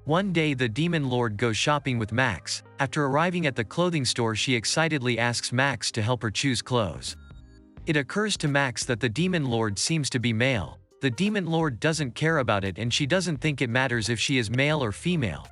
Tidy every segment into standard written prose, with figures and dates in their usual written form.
One day the Demon Lord goes shopping with Max. After arriving at the clothing store, she excitedly asks Max to help her choose clothes. It occurs to Max that the Demon Lord seems to be male. The Demon Lord doesn't care about it, and she doesn't think it matters if she is male or female.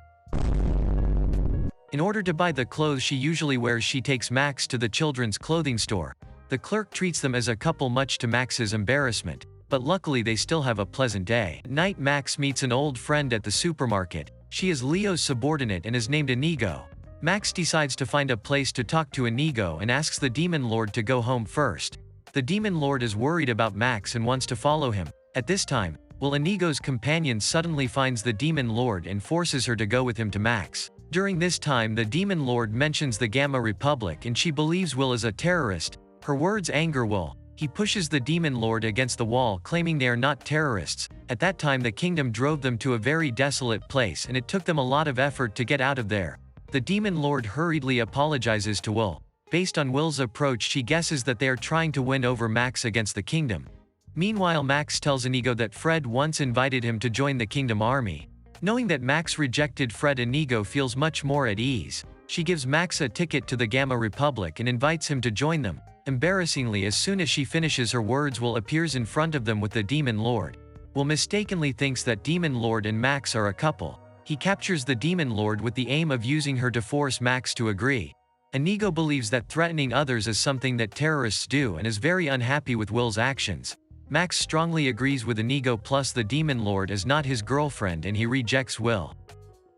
In order to buy the clothes she usually wears, she takes Max to the children's clothing store. The clerk treats them as a couple, much to Max's embarrassment, but luckily they still have a pleasant day. At night, Max meets an old friend at the supermarket. She is Leo's subordinate and is named Inigo. Max decides to find a place to talk to Inigo and asks the Demon Lord to go home first. The Demon Lord is worried about Max and wants to follow him. At this time, Will, Inigo's companion, suddenly finds the Demon Lord and forces her to go with him to Max. During this time, the Demon Lord mentions the Gamma Republic and she believes Will is a terrorist. Her words anger Will. He pushes the Demon Lord against the wall, claiming they are not terrorists. At that time, the kingdom drove them to a very desolate place and it took them a lot of effort to get out of there. The Demon Lord hurriedly apologizes to Will. Based on Will's approach, she guesses that they are trying to win over Max against the kingdom. Meanwhile, Max tells Inigo that Fred once invited him to join the kingdom army. Knowing that Max rejected Fred, Inigo feels much more at ease. She gives Max a ticket to the Gamma Republic and invites him to join them. Embarrassingly, as soon as she finishes her words, Will appears in front of them with the Demon Lord. Will mistakenly thinks that Demon Lord and Max are a couple. He captures the Demon Lord with the aim of using her to force Max to agree. Inigo believes that threatening others is something that terrorists do and is very unhappy with Will's actions. Max strongly agrees with Inigo, plus the Demon Lord is not his girlfriend and he rejects Will.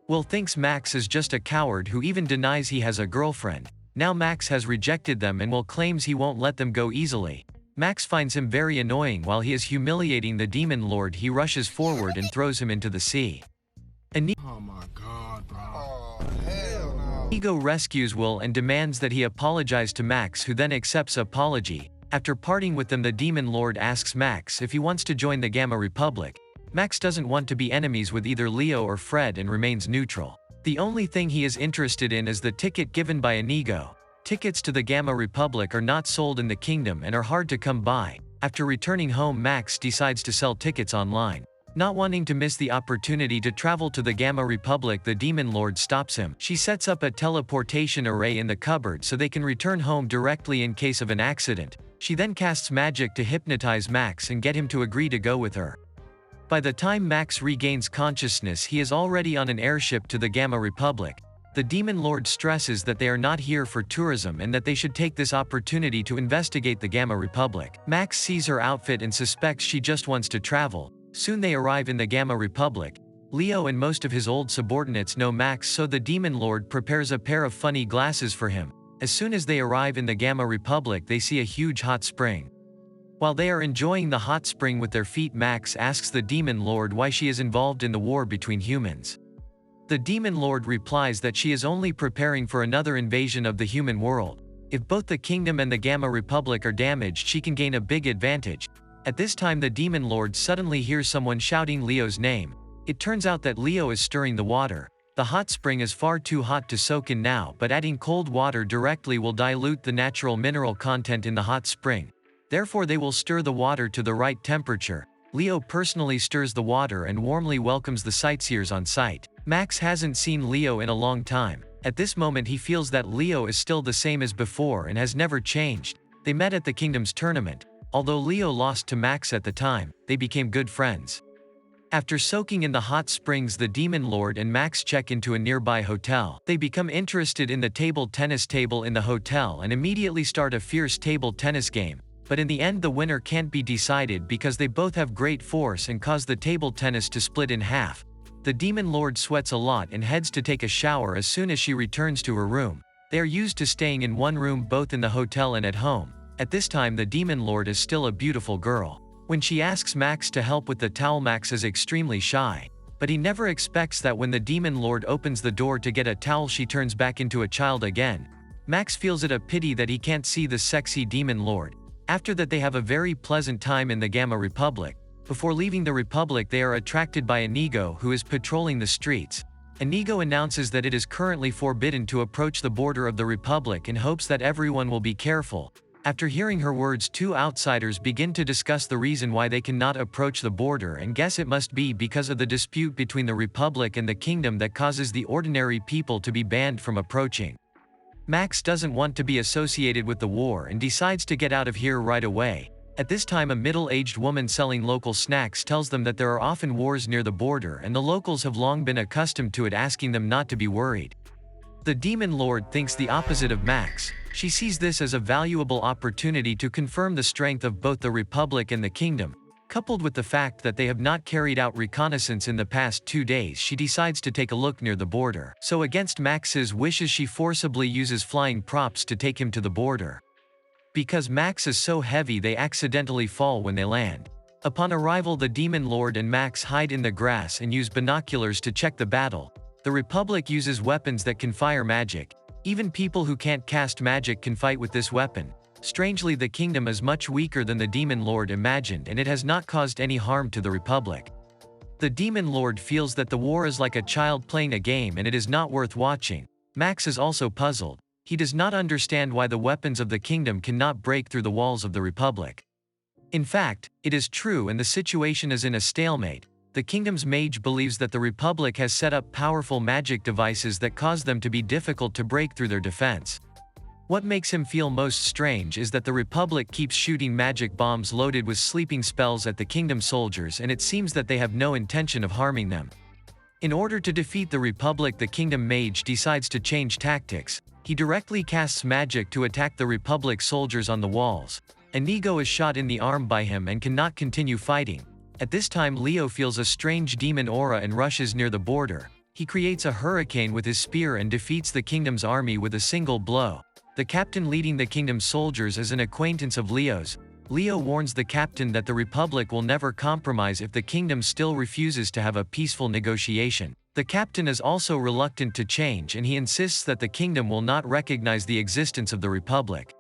Will thinks Max is just a coward who even denies he has a girlfriend. Now Max has rejected them and Will claims he won't let them go easily. Max finds him very annoying. While he is humiliating the Demon Lord, he rushes forward and throws him into the sea. Oh my God, bro. Oh, hell no. Inigo rescues Will and demands that he apologize to Max, who then accepts apology. After parting with them, the Demon Lord asks Max if he wants to join the Gamma Republic. Max doesn't want to be enemies with either Leo or Fred and remains neutral. The only thing he is interested in is the ticket given by Inigo. Tickets to the Gamma Republic are not sold in the kingdom and are hard to come by. After returning home, Max decides to sell tickets online. Not wanting to miss the opportunity to travel to the Gamma Republic, the Demon Lord stops him. She sets up a teleportation array in the cupboard so they can return home directly in case of an accident. She then casts magic to hypnotize Max and get him to agree to go with her. By the time Max regains consciousness, he is already on an airship to the Gamma Republic. The Demon Lord stresses that they are not here for tourism and that they should take this opportunity to investigate the Gamma Republic. Max sees her outfit and suspects she just wants to travel. Soon they arrive in the Gamma Republic. Leo and most of his old subordinates know Max, so the Demon Lord prepares a pair of funny glasses for him. As soon as they arrive in the Gamma Republic, they see a huge hot spring. While they are enjoying the hot spring with their feet, Max asks the Demon Lord why she is involved in the war between humans. The Demon Lord replies that she is only preparing for another invasion of the human world. If both the kingdom and the Gamma Republic are damaged, she can gain a big advantage. At this time, the Demon Lord suddenly hears someone shouting Leo's name. It turns out that Leo is stirring the water. The hot spring is far too hot to soak in now, but adding cold water directly will dilute the natural mineral content in the hot spring. Therefore, they will stir the water to the right temperature. Leo personally stirs the water and warmly welcomes the sightseers on site. Max hasn't seen Leo in a long time. At this moment, he feels that Leo is still the same as before and has never changed. They met at the kingdom's tournament. Although Leo lost to Max at the time, they became good friends. After soaking in the hot springs, the Demon Lord and Max check into a nearby hotel. They become interested in the table tennis table in the hotel and immediately start a fierce table tennis game. But in the end, the winner can't be decided because they both have great force and cause the table tennis to split in half. The Demon Lord sweats a lot and heads to take a shower as soon as she returns to her room. They are used to staying in one room both in the hotel and at home. At this time, the Demon Lord is still a beautiful girl. When she asks Max to help with the towel, Max is extremely shy. But he never expects that when the Demon Lord opens the door to get a towel, she turns back into a child again. Max feels it a pity that he can't see the sexy Demon Lord. After that, they have a very pleasant time in the Gamma Republic. Before leaving the Republic, they are attracted by Inigo, who is patrolling the streets. Inigo announces that it is currently forbidden to approach the border of the Republic and hopes that everyone will be careful. After hearing her words, two outsiders begin to discuss the reason why they cannot approach the border and guess it must be because of the dispute between the Republic and the Kingdom that causes the ordinary people to be banned from approaching. Max doesn't want to be associated with the war and decides to get out of here right away. At this time, a middle-aged woman selling local snacks tells them that there are often wars near the border and the locals have long been accustomed to it, asking them not to be worried. The Demon Lord thinks the opposite of Max. She sees this as a valuable opportunity to confirm the strength of both the Republic and the Kingdom. Coupled with the fact that they have not carried out reconnaissance in the past 2 days, she decides to take a look near the border. So against Max's wishes, she forcibly uses flying props to take him to the border. Because Max is so heavy, they accidentally fall when they land. Upon arrival, the Demon Lord and Max hide in the grass and use binoculars to check the battle. The Republic uses weapons that can fire magic. Even people who can't cast magic can fight with this weapon. Strangely, the Kingdom is much weaker than the Demon Lord imagined, and it has not caused any harm to the Republic. The Demon Lord feels that the war is like a child playing a game and it is not worth watching. Max is also puzzled. He does not understand why the weapons of the Kingdom cannot break through the walls of the Republic. In fact, it is true, and the situation is in a stalemate. The Kingdom's mage believes that the Republic has set up powerful magic devices that cause them to be difficult to break through their defense. What makes him feel most strange is that the Republic keeps shooting magic bombs loaded with sleeping spells at the Kingdom soldiers, and it seems that they have no intention of harming them. In order to defeat the Republic, the Kingdom mage decides to change tactics. He directly casts magic to attack the Republic soldiers on the walls. Inigo is shot in the arm by him and cannot continue fighting. At this time, Leo feels a strange demon aura and rushes near the border. He creates a hurricane with his spear and defeats the Kingdom's army with a single blow. The captain leading the Kingdom's soldiers is an acquaintance of Leo's. Leo warns the captain that the Republic will never compromise if the Kingdom still refuses to have a peaceful negotiation. The captain is also reluctant to change, and he insists that the Kingdom will not recognize the existence of the Republic.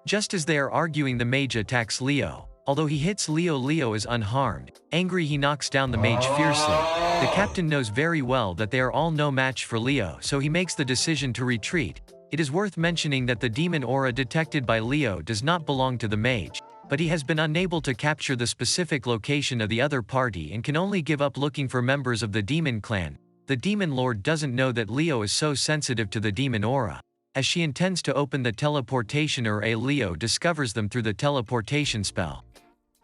Just as they are arguing, the mage attacks Leo. Although he hits Leo, Leo is unharmed. Angry, he knocks down the mage fiercely. The captain knows very well that they are all no match for Leo, so he makes the decision to retreat. It is worth mentioning that the demon aura detected by Leo does not belong to the mage, but he has been unable to capture the specific location of the other party and can only give up looking for members of the demon clan. The Demon Lord doesn't know that Leo is so sensitive to the demon aura. As she intends to open the teleportation array, Leo discovers them through the teleportation spell.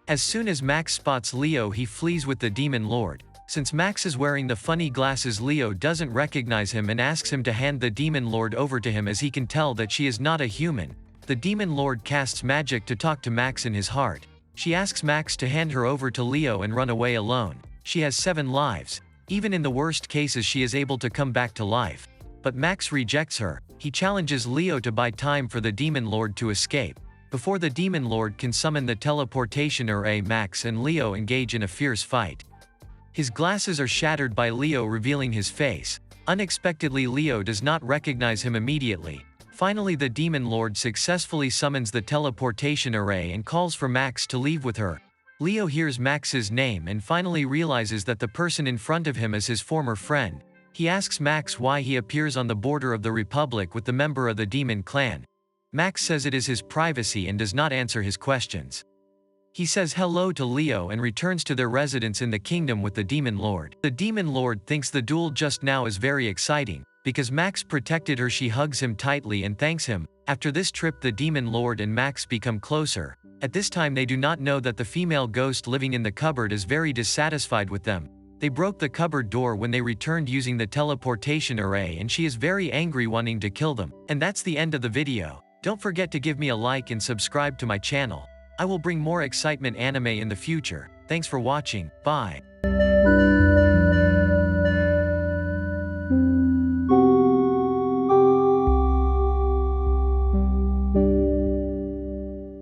As soon as Max spots Leo, he flees with the Demon Lord. Since Max is wearing the funny glasses, Leo doesn't recognize him and asks him to hand the Demon Lord over to him, as he can tell that she is not a human. The Demon Lord casts magic to talk to Max in his heart. She asks Max to hand her over to Leo and run away alone. She has 7 lives. Even in the worst cases, she is able to come back to life. But Max rejects her. He challenges Leo to buy time for the Demon Lord to escape. Before the Demon Lord can summon the teleportation array, Max and Leo engage in a fierce fight. His glasses are shattered by Leo, revealing his face. Unexpectedly, Leo does not recognize him immediately. Finally, the Demon Lord successfully summons the teleportation array and calls for Max to leave with her. Leo hears Max's name and finally realizes that the person in front of him is his former friend. He asks Max why he appears on the border of the Republic with the member of the Demon Clan. Max says it is his privacy and does not answer his questions. He says hello to Leo and returns to their residence in the Kingdom with the Demon Lord. The Demon Lord thinks the duel just now is very exciting. Because Max protected her, she hugs him tightly and thanks him. After this trip, the Demon Lord and Max become closer. At this time, they do not know that the female ghost living in the cupboard is very dissatisfied with them. They broke the cupboard door when they returned using the teleportation array, and she is very angry, wanting to kill them. And that's the end of the video. Don't forget to give me a like and subscribe to my channel. I will bring more excitement anime in the future. Thanks for watching. Bye.